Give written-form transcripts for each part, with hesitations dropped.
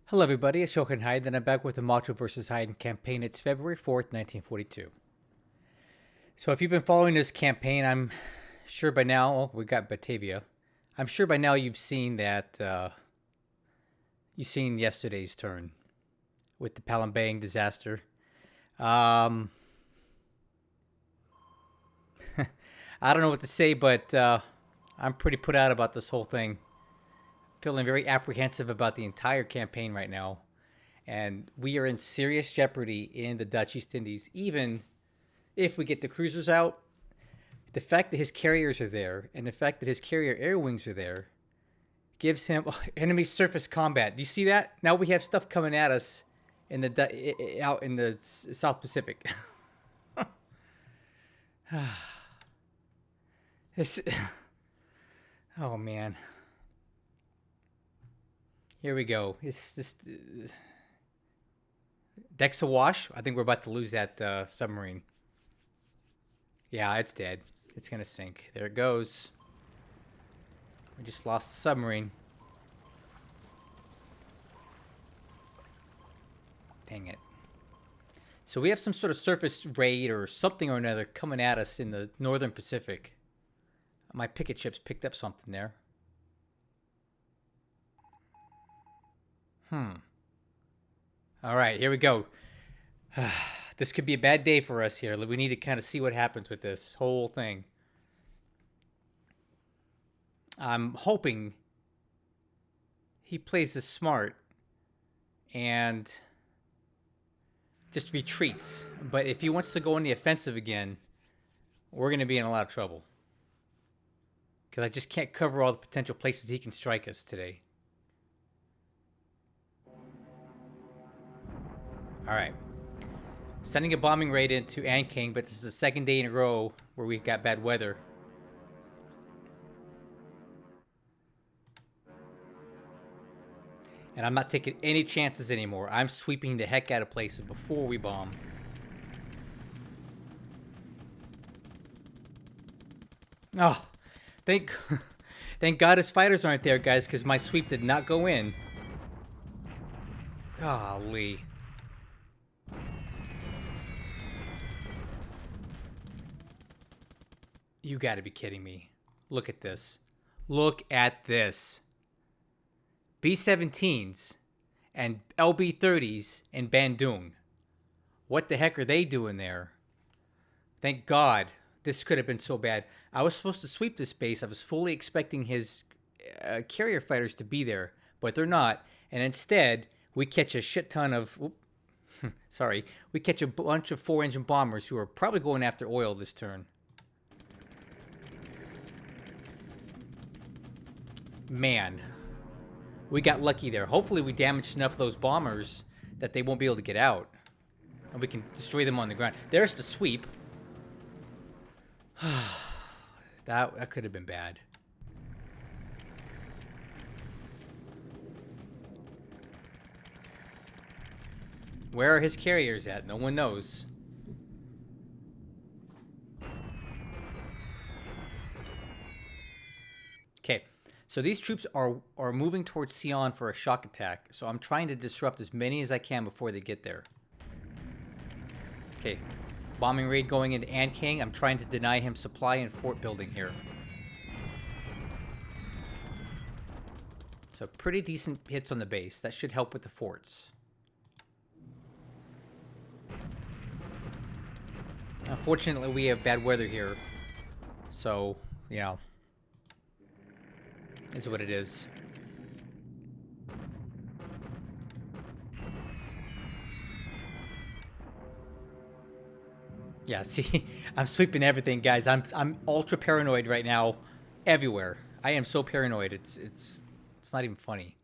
Hello, everybody. It's Heiden, and I'm back with the Macho versus Heiden campaign. It's February 4th, 1942. So, if you've been following this campaign, I'm sure by now, we got Batavia. I'm sure by now you've seen that, you've seen yesterday's turn with the Palembang disaster. Um, I don't know what to say, but I'm pretty put out about this whole thing. Feeling very apprehensive about the entire campaign right now. And we are in serious jeopardy in the Dutch East Indies, even if we get the cruisers out. The fact that his carriers are there and the fact that his carrier air wings are there gives him enemy surface combat. Do you see that? Now we have stuff coming at us in the out in the South Pacific. This, oh man. Here we go. This deck's awash. I think we're about to lose that submarine. Yeah, it's dead. It's gonna sink. There it goes. We just lost the submarine. Dang it. So we have some sort of surface raid or something or another coming at us in the northern Pacific. My picket ships picked up something there. All right, here we go. This could be a bad day for us here. We need to kind of see what happens with this whole thing. I'm hoping he plays this smart and just retreats. But if he wants to go on the offensive again, we're going to be in a lot of trouble. Because I just can't cover all the potential places he can strike us today. All right. Sending a bombing raid into Anking, but this is the second day in a row where we've got bad weather. And I'm not taking any chances anymore. I'm sweeping the heck out of places before we bomb. Oh, thank God his fighters aren't there, guys, because my sweep did not go in. Golly. You gotta be kidding me. Look at this. Look at this. B-17s and LB-30s in Bandung. What the heck are they doing there? Thank God. This could have been so bad. I was supposed to sweep this base. I was fully expecting his carrier fighters to be there, but they're not. And instead, we catch a shit ton of... sorry. We catch a bunch of 4-engine bombers who are probably going after oil this turn. Man, we got lucky there. Hopefully we damaged enough of those bombers that they won't be able to get out. And we can destroy them on the ground. There's the sweep. That could have been bad. Where are his carriers at? No one knows. Okay. So these troops are moving towards Sion for a shock attack. So I'm trying to disrupt as many as I can before they get there. Okay. Bombing raid going into Anking. I'm trying to deny him supply and fort building here. So pretty decent hits on the base. That should help with the forts. Unfortunately, we have bad weather here. So, you know... is what it is. Yeah, see, I'm sweeping everything, guys. I'm ultra paranoid right now, everywhere. I am so paranoid. It's not even funny.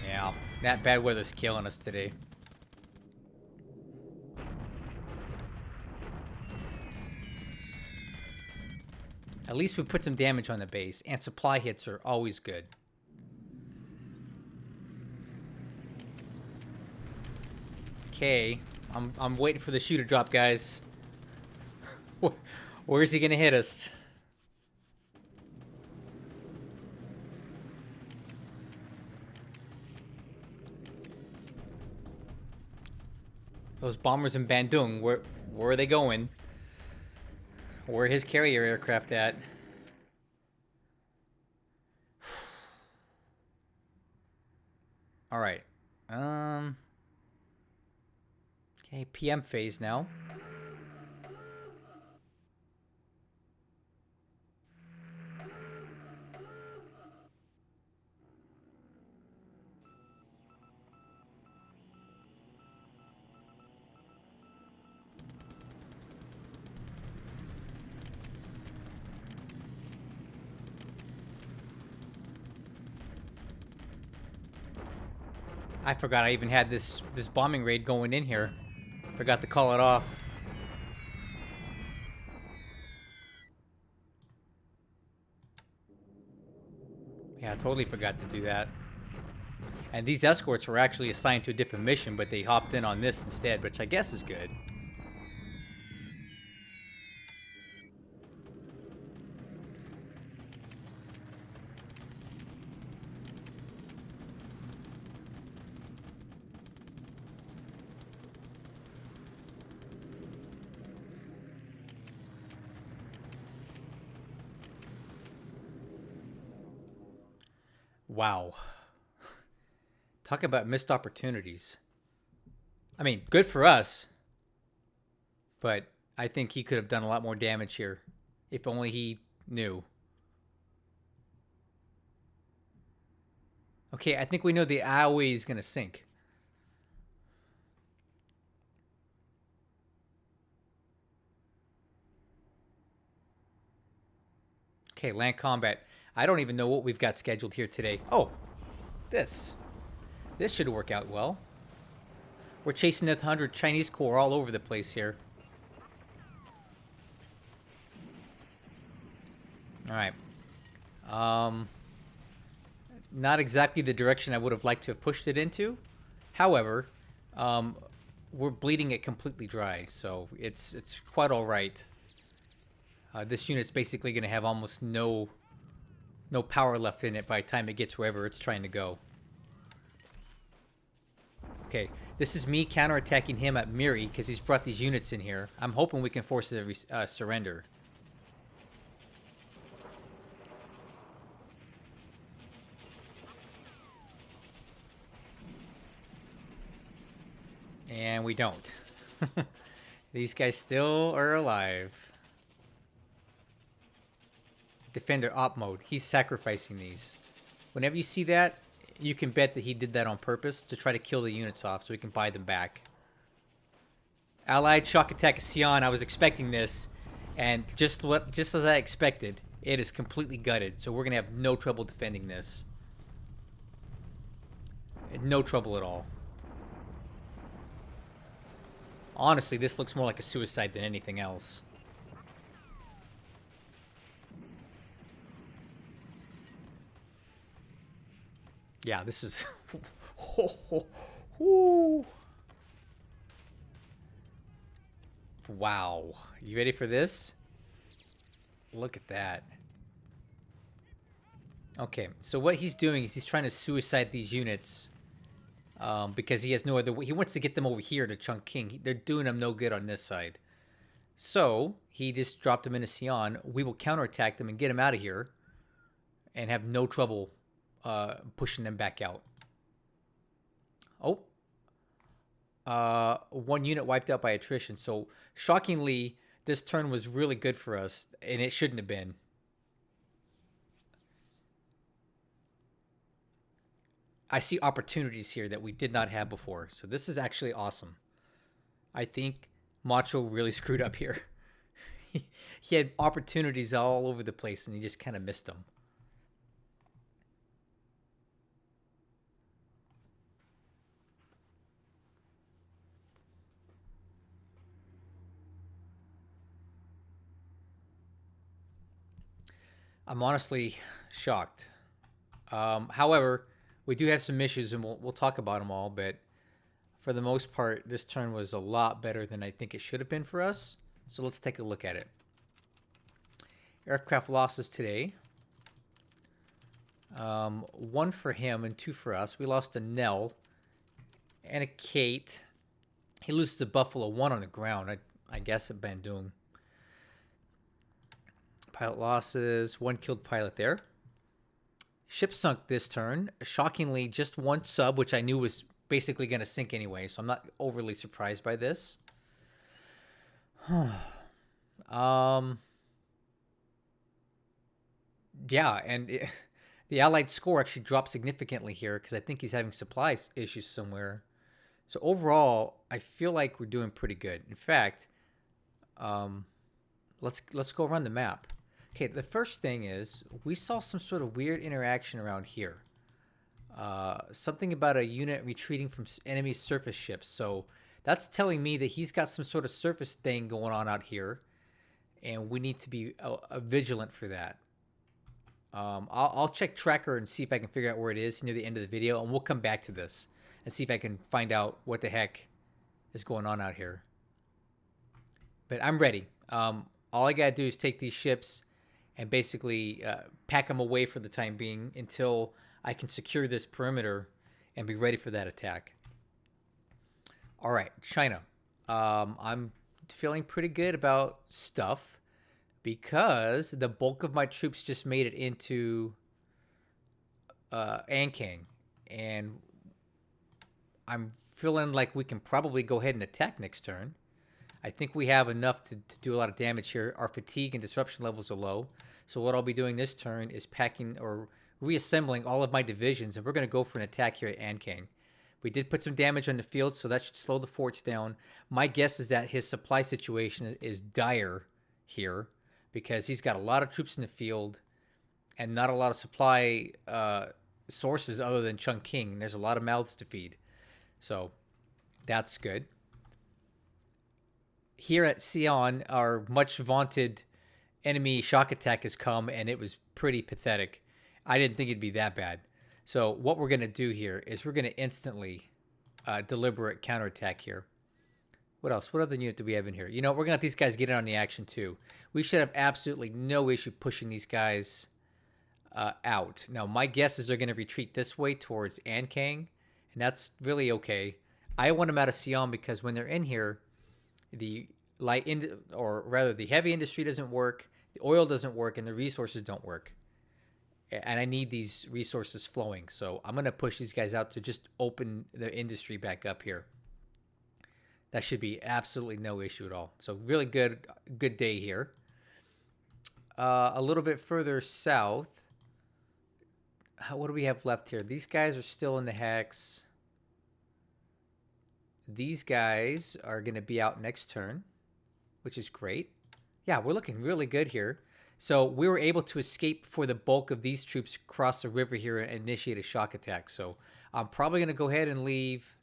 Yeah, that bad weather's killing us today. At least we put some damage on the base, and supply hits are always good. Okay, I'm waiting for the shoe to drop, guys. Where is he gonna hit us? Those bombers in Bandung, where are they going? Where are his carrier aircraft at? All right. Okay, PM phase now. I forgot I even had this bombing raid going in here. Forgot to call it off. Yeah, I totally forgot to do that. And these escorts were actually assigned to a different mission, but they hopped in on this instead, which I guess is good. Wow. Talk about missed opportunities. I mean, good for us, but I think he could have done a lot more damage here if only he knew. Okay, I think we know the Aoi is going to sink. Okay, land combat. I don't even know what we've got scheduled here today. Oh, this. This should work out well. We're chasing the 100 Chinese corps all over the place here. All right. Not exactly the direction I would have liked to have pushed it into. However, we're bleeding it completely dry, so it's quite all right. This unit's basically going to have almost no power left in it by the time it gets wherever it's trying to go. Okay, this is me counterattacking him at Miri because he's brought these units in here. I'm hoping we can force it to surrender. And we don't. These guys still are alive. Defender op mode. He's sacrificing these. Whenever you see that, you can bet that he did that on purpose to try to kill the units off so he can buy them back. Allied shock attack Sion. I was expecting this, and just as I expected, it is completely gutted. So we're gonna have no trouble defending this. No trouble at all. Honestly, this looks more like a suicide than anything else. Yeah, this is... Wow. You ready for this? Look at that. Okay, so what he's doing is he's trying to suicide these units because he has no other way. He wants to get them over here to Chungking. They're doing him no good on this side. So he just dropped them into Sion. We will counterattack them and get him out of here and have no trouble pushing them back out. Oh. One unit wiped out by attrition. So shockingly, this turn was really good for us, and it shouldn't have been. I see opportunities here that we did not have before. So this is actually awesome. I think Macho really screwed up here. He had opportunities all over the place, and he just kind of missed them. I'm honestly shocked. However, we do have some issues, and we'll talk about them all. But for the most part, this turn was a lot better than I think it should have been for us. So let's take a look at it. Aircraft losses today. 1 for him and 2 for us. We lost a Nell and a Kate. He loses a Buffalo 1 on the ground. I guess at Bandung. Pilot losses. 1 killed pilot there. Ship sunk this turn. Shockingly, just 1 sub, which I knew was basically going to sink anyway, so I'm not overly surprised by this. Yeah, and the Allied score actually dropped significantly here because I think he's having supply issues somewhere. So overall, I feel like we're doing pretty good. In fact, let's go around the map. Okay, the first thing is we saw some sort of weird interaction around here. Something about a unit retreating from enemy surface ships. So that's telling me that he's got some sort of surface thing going on out here, and we need to be vigilant for that. I'll check tracker and see if I can figure out where it is near the end of the video, and we'll come back to this and see if I can find out what the heck is going on out here. But I'm ready. All I gotta do is take these ships and basically pack them away for the time being until I can secure this perimeter and be ready for that attack. All right, China. I'm feeling pretty good about stuff because the bulk of my troops just made it into Ankang, and I'm feeling like we can probably go ahead and attack next turn. I think we have enough to do a lot of damage here. Our fatigue and disruption levels are low. So what I'll be doing this turn is packing or reassembling all of my divisions, and we're going to go for an attack here at Ankang. We did put some damage on the field, so that should slow the forts down. My guess is that his supply situation is dire here because he's got a lot of troops in the field and not a lot of supply sources other than Chungking. There's a lot of mouths to feed. So that's good. Here at Sion, our much vaunted enemy shock attack has come, and it was pretty pathetic. I didn't think it'd be that bad. So what we're going to do here is we're going to instantly deliberate counterattack here. What else? What other unit do we have in here? You know, we're going to let these guys get in on the action too. We should have absolutely no issue pushing these guys out. Now, my guess is they're going to retreat this way towards Ankang, and that's really okay. I want them out of Sion because when they're in here, the the heavy industry doesn't work, the oil doesn't work, and the resources don't work. And I need these resources flowing. So I'm going to push these guys out to just open the industry back up here. That should be absolutely no issue at all. So really good day here. A little bit further south. What do we have left here? These guys are still in the hex. These guys are going to be out next turn, which is great. Yeah, we're looking really good here. So we were able to escape before the bulk of these troops cross the river here and initiate a shock attack. So I'm probably going to go ahead and leave.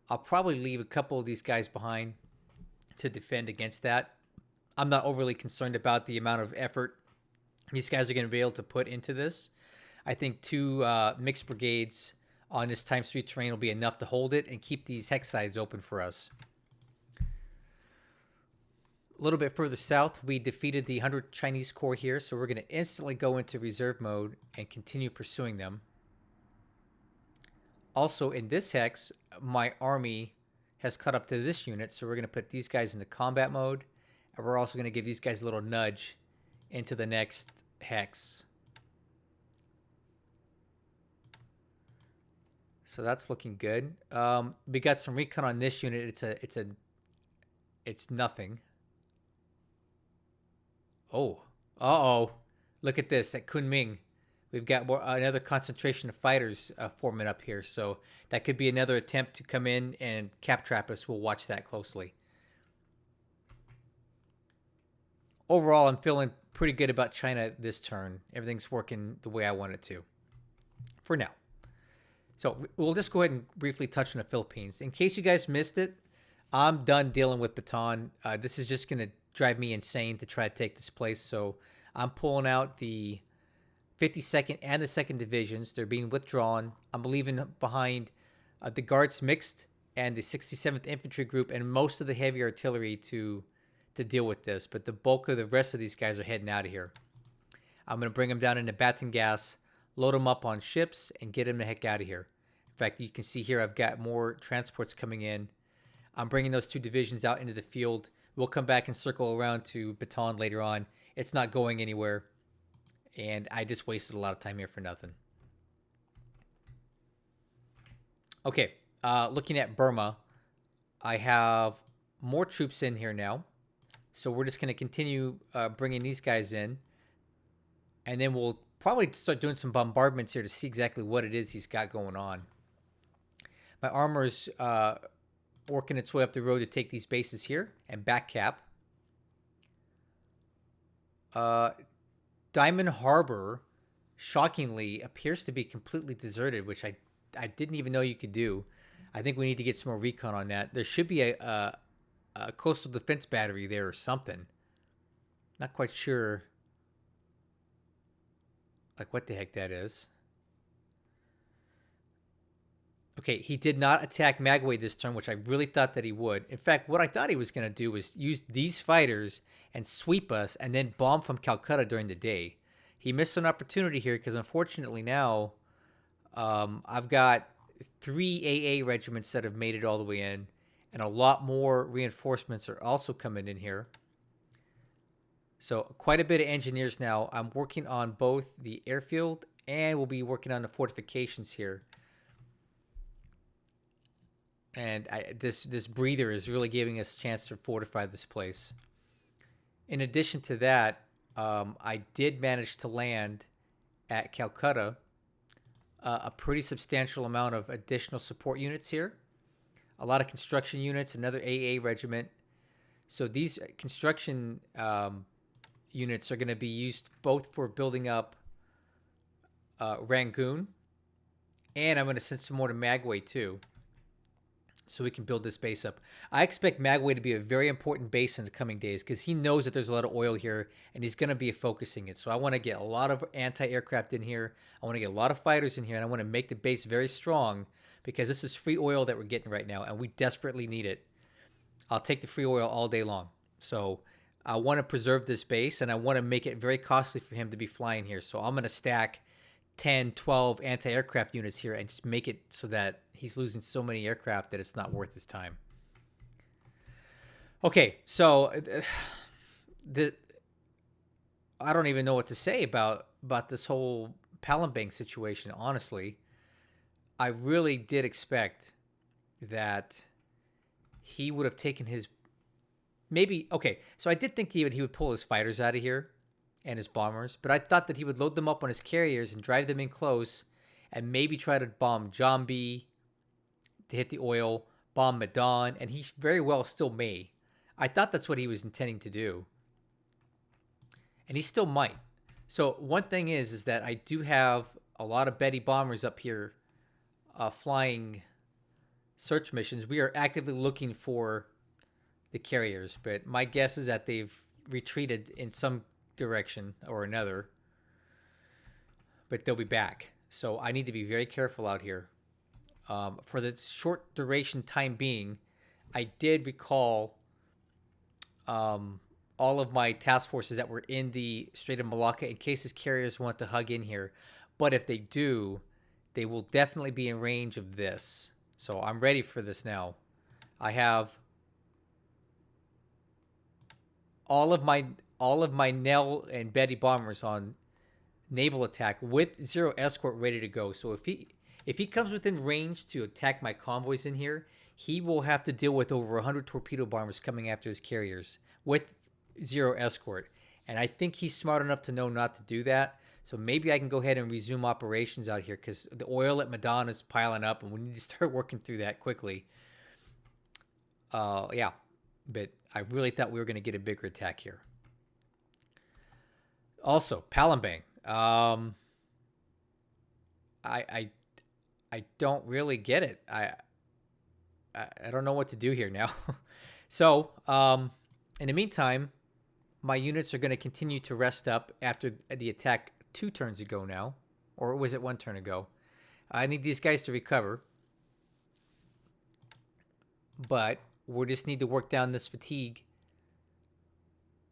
I'll probably leave a couple of these guys behind to defend against that. I'm not overly concerned about the amount of effort these guys are going to be able to put into this. I think 2 mixed brigades on this ×3 terrain will be enough to hold it and keep these hex sides open for us. A little bit further south, we defeated the 100 Chinese Corps here, so we're going to instantly go into reserve mode and continue pursuing them. Also, in this hex, my army has caught up to this unit, so we're going to put these guys into combat mode, and we're also going to give these guys a little nudge into the next hex. So that's looking good. We got some recon on this unit. It's nothing. Oh, look at this at Kunming. We've got another concentration of fighters forming up here. So that could be another attempt to come in and cap trap us. We'll watch that closely. Overall, I'm feeling pretty good about China this turn. Everything's working the way I want it to for now. So we'll just go ahead and briefly touch on the Philippines. In case you guys missed it, I'm done dealing with Bataan. This is just going to drive me insane to try to take this place. So I'm pulling out the 52nd and the 2nd Divisions. They're being withdrawn. I'm leaving behind the Guards Mixed and the 67th Infantry Group and most of the heavy artillery to deal with this. But the bulk of the rest of these guys are heading out of here. I'm going to bring them down into Batangas, load them up on ships, and get them the heck out of here. In fact, you can see here I've got more transports coming in. I'm bringing those 2 divisions out into the field. We'll come back and circle around to Bataan later on. It's not going anywhere. And I just wasted a lot of time here for nothing. Okay, looking at Burma, I have more troops in here now. So we're just going to continue bringing these guys in. And then we'll probably start doing some bombardments here to see exactly what it is he's got going on. My armor's working its way up the road to take these bases here and back cap. Diamond Harbor, shockingly, appears to be completely deserted, which I didn't even know you could do. I think we need to get some more recon on that. There should be a coastal defense battery there or something. Not quite sure like what the heck that is. Okay, he did not attack Magway this turn, which I really thought that he would. In fact, what I thought he was going to do was use these fighters and sweep us and then bomb from Calcutta during the day. He missed an opportunity here because unfortunately now I've got 3 AA regiments that have made it all the way in, and a lot more reinforcements are also coming in here. So quite a bit of engineers now. I'm working on both the airfield and we'll be working on the fortifications here. And this breather is really giving us a chance to fortify this place. In addition to that, I did manage to land at Calcutta a pretty substantial amount of additional support units here. A lot of construction units, another AA regiment. So these construction units are going to be used both for building up Rangoon, and I'm going to send some more to Magway too, so we can build this base up. I expect Magway to be a very important base in the coming days because he knows that there's a lot of oil here and he's going to be focusing it. So I want to get a lot of anti-aircraft in here. I want to get a lot of fighters in here, and I want to make the base very strong because this is free oil that we're getting right now and we desperately need it. I'll take the free oil all day long. So I want to preserve this base and I want to make it very costly for him to be flying here. So I'm going to stack 10, 12 anti-aircraft units here and just make it so that he's losing so many aircraft that it's not worth his time. Okay, so I don't even know what to say about this whole Palembang situation, honestly. I really did expect that he would have taken his... Okay, so I did think he would pull his fighters out of here and his bombers, but I thought that he would load them up on his carriers and drive them in close and maybe try to bomb Jambi to hit the oil, bomb Medan, and he very well still may. I thought that's what he was intending to do. And he still might. So one thing is that I do have a lot of Betty bombers up here flying search missions. We are actively looking for the carriers, but my guess is that they've retreated in some direction or another. But they'll be back. So I need to be very careful out here. For the short duration time being, I did recall all of my task forces that were in the Strait of Malacca in case his carriers want to hug in here. But if they do, they will definitely be in range of this. So I'm ready for this now. I have all of my Nell and Betty bombers on naval attack with 0 escort ready to go. So if he comes within range to attack my convoys in here, he will have to deal with over 100 torpedo bombers coming after his carriers with 0 escort. And I think he's smart enough to know not to do that. So maybe I can go ahead and resume operations out here because the oil at Medan is piling up and we need to start working through that quickly. Yeah, but I really thought we were going to get a bigger attack here. Also, Palembang. I don't really get it. I don't know what to do here now. So, in the meantime, my units are going to continue to rest up after the attack 2 turns ago now. Or was it 1 turn ago? I need these guys to recover. But we just need to work down this fatigue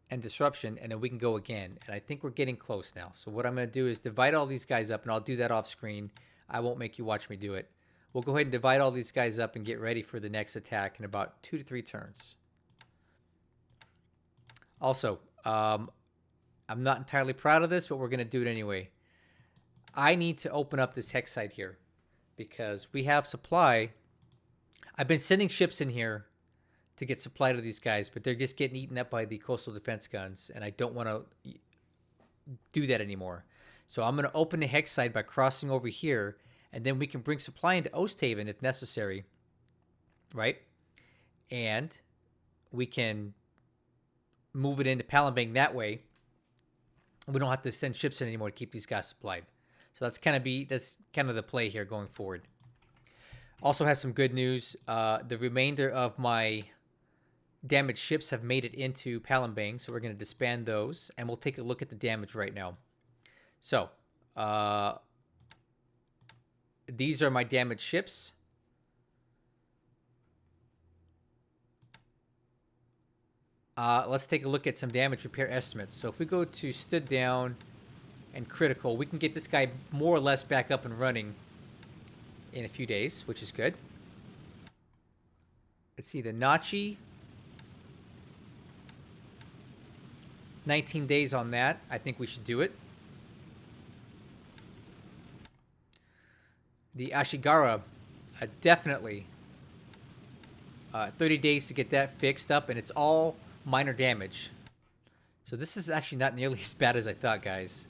and disruption, and then we can go again. And I think we're getting close now. So what I'm going to do is divide all these guys up, and I'll do that off screen. I won't make you watch me do it. We'll go ahead and divide all these guys up and get ready for the next attack in about 2 to 3 turns. Also, I'm not entirely proud of this, but we're going to do it anyway. I need to open up this hex site here because we have supply. I've been sending ships in here to get supply to these guys, but they're just getting eaten up by the coastal defense guns, and I don't want to do that anymore. So I'm going to open the hex site by crossing over here, and then we can bring supply into Oosthaven if necessary, right? And we can move it into Palembang that way. We don't have to send ships in anymore to keep these guys supplied. So that's kind of the play here going forward. Also has some good news. The remainder of my damaged ships have made it into Palembang, so we're going to disband those, and we'll take a look at the damage right now. So, these are my damaged ships. Let's take a look at some damage repair estimates. So if we go to stood down and critical, we can get this guy more or less back up and running in a few days, which is good. Let's see, the Nachi. 19 days on that. I think we should do it. The Ashigara, definitely 30 days to get that fixed up, and it's all minor damage. So this is actually not nearly as bad as I thought, guys.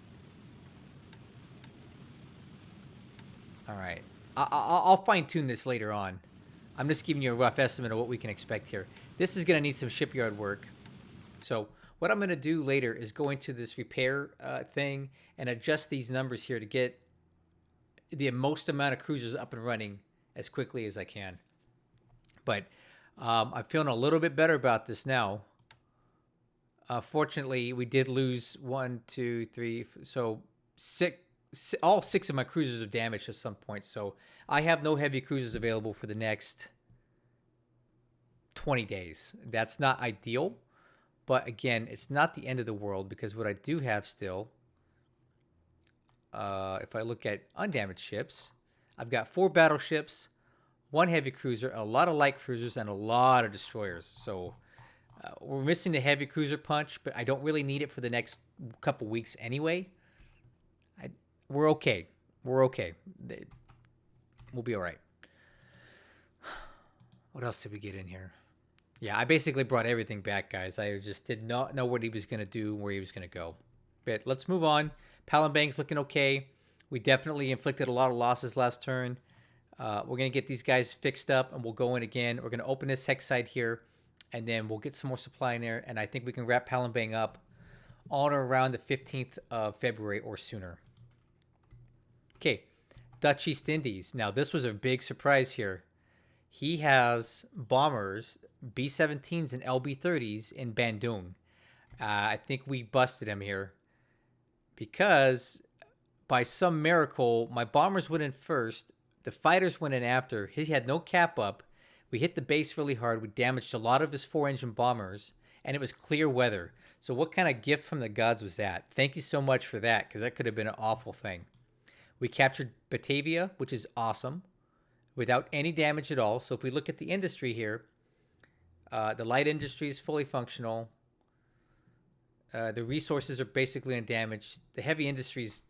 All right. I'll fine-tune this later on. I'm just giving you a rough estimate of what we can expect here. This is going to need some shipyard work. So what I'm going to do later is go into this repair thing and adjust these numbers here to get the most amount of cruisers up and running as quickly as I can. But I'm feeling a little bit better about this now. Fortunately, we did lose 1, 2, 3, so all 6 of my cruisers are damaged at some point. So I have no heavy cruisers available for the next 20 days. That's not ideal. But again, it's not the end of the world because what I do have still, if I look at undamaged ships, I've got 4 battleships, 1 heavy cruiser, a lot of light cruisers, and a lot of destroyers. So we're missing the heavy cruiser punch, but I don't really need it for the next couple weeks anyway. We're okay. We're okay. We'll be all right. What else did we get in here? Yeah, I basically brought everything back, guys. I just did not know what he was going to do, where he was going to go. But let's move on. Palembang's looking okay. We definitely inflicted a lot of losses last turn. We're going to get these guys fixed up, and we'll go in again. We're going to open this hex site here, and then we'll get some more supply in there, and I think we can wrap Palembang up on or around the 15th of February or sooner. Okay, Dutch East Indies. Now, this was a big surprise here. He has bombers, B-17s and LB-30s in Bandung. I think we busted him here because by some miracle, my bombers went in first. The fighters went in after. He had no cap up. We hit the base really hard. We damaged a lot of his 4-engine bombers, and it was clear weather. So what kind of gift from the gods was that? Thank you so much for that, because that could have been an awful thing. We captured Batavia, which is awesome, without any damage at all. So if we look at the industry here, the light industry is fully functional. The resources are basically undamaged. The heavy industry is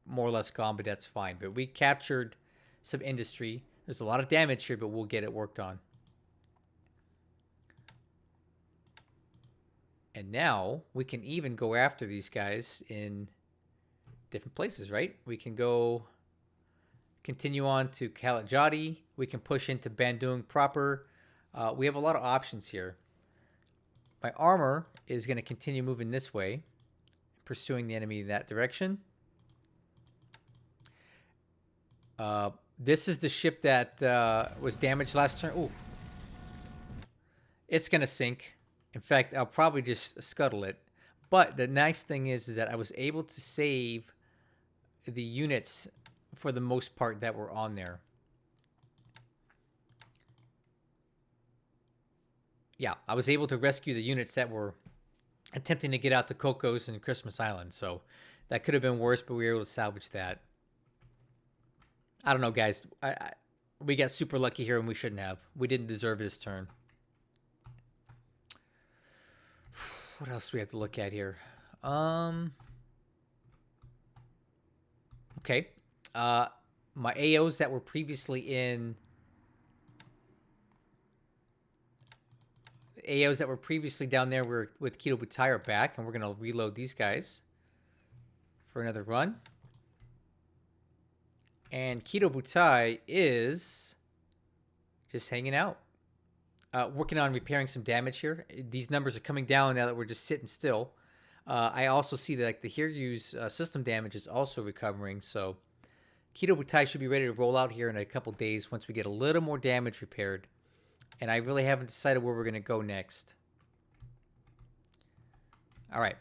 more or less gone, but that's fine. But we captured some industry. There's a lot of damage here, but we'll get it worked on. And now we can even go after these guys in different places, right? We can go continue on to Kalajati. We can push into Bandung proper. We have a lot of options here. My armor is going to continue moving this way, pursuing the enemy in that direction. This is the ship that was damaged last turn. Ooh. It's going to sink. In fact, I'll probably just scuttle it. But the nice thing is that I was able to save the units for the most part that were on there. Yeah, I was able to rescue the units that were attempting to get out to Cocos and Christmas Island. So that could have been worse, but we were able to salvage that. I don't know, guys. We got super lucky here and we shouldn't have. We didn't deserve this turn. What else do we have to look at here? Okay. My AOs that were previously in... AOs that were previously down there were with Kido Butai are back, and we're going to reload these guys for another run. And Kido Butai is just hanging out. Working on repairing some damage here. These numbers are coming down now that we're just sitting still. I also see that like the Hiryu's system damage is also recovering, so Kido Butai should be ready to roll out here in a couple days once we get a little more damage repaired. And I really haven't decided where we're going to go next. All right.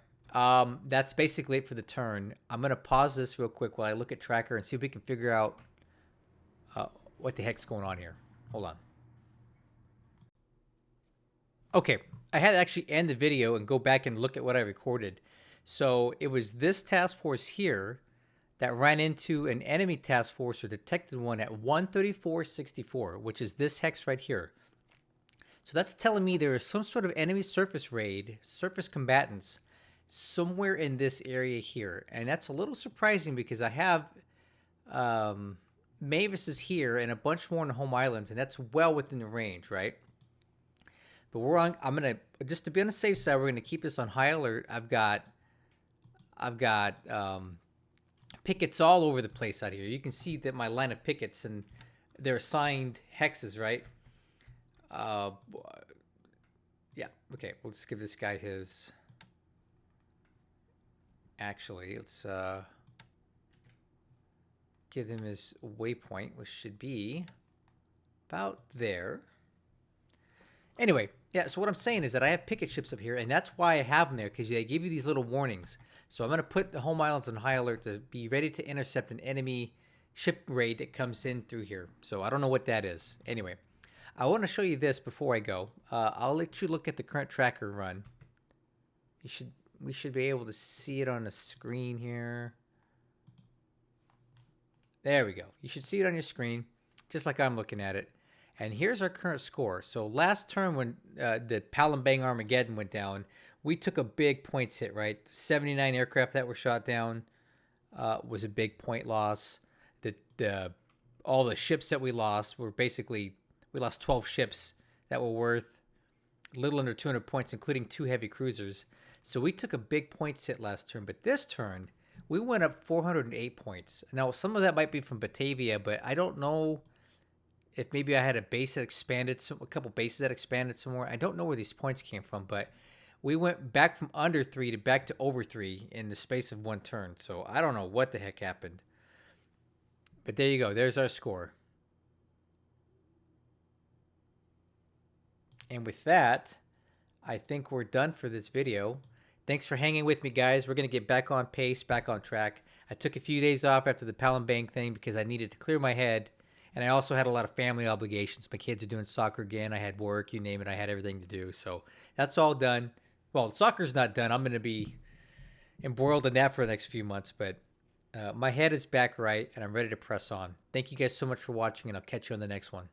That's basically it for the turn. I'm going to pause this real quick while I look at Tracker and see if we can figure out what the heck's going on here. Hold on. Okay. I had to actually end the video and go back and look at what I recorded. So it was this task force here that ran into an enemy task force or detected one at 134.64, which is this hex right here. So that's telling me there is some sort of enemy surface raid, surface combatants, somewhere in this area here. And that's a little surprising because I have Mavis is here and a bunch more on the home islands, and that's well within the range, right? But I'm going to, just to be on the safe side, we're going to keep this on high alert. I've got pickets all over the place out here. You can see that my line of pickets, and they're assigned hexes, right? Yeah, okay, we'll just give this guy his... Actually, let's give him his waypoint, which should be about there. Anyway, yeah, so what I'm saying is that I have picket ships up here, and that's why I have them there, because they give you these little warnings. So I'm going to put the home islands on high alert to be ready to intercept an enemy ship raid that comes in through here. So I don't know what that is. Anyway, I want to show you this before I go. I'll let you look at the current tracker run. We should be able to see it on the screen here. There we go. You should see it on your screen, just like I'm looking at it. And here's our current score. So last turn when the Palembang Armageddon went down, we took a big points hit, right? 79 aircraft that were shot down was a big point loss. All the ships that we lost were basically... We lost 12 ships that were worth a little under 200 points, including 2 heavy cruisers. So we took a big points hit last turn. But this turn, we went up 408 points. Now, some of that might be from Batavia, but I don't know if maybe I had a base that expanded, a couple bases that expanded somewhere. I don't know where these points came from, but we went back from under 3 to back to over 3 in the space of one turn. So I don't know what the heck happened. But there you go. There's our score. And with that, I think we're done for this video. Thanks for hanging with me, guys. We're going to get back on pace, back on track. I took a few days off after the Palembang thing because I needed to clear my head. And I also had a lot of family obligations. My kids are doing soccer again. I had work, you name it. I had everything to do. So that's all done. Well, soccer's not done. I'm going to be embroiled in that for the next few months. But my head is back right, and I'm ready to press on. Thank you guys so much for watching, and I'll catch you on the next one.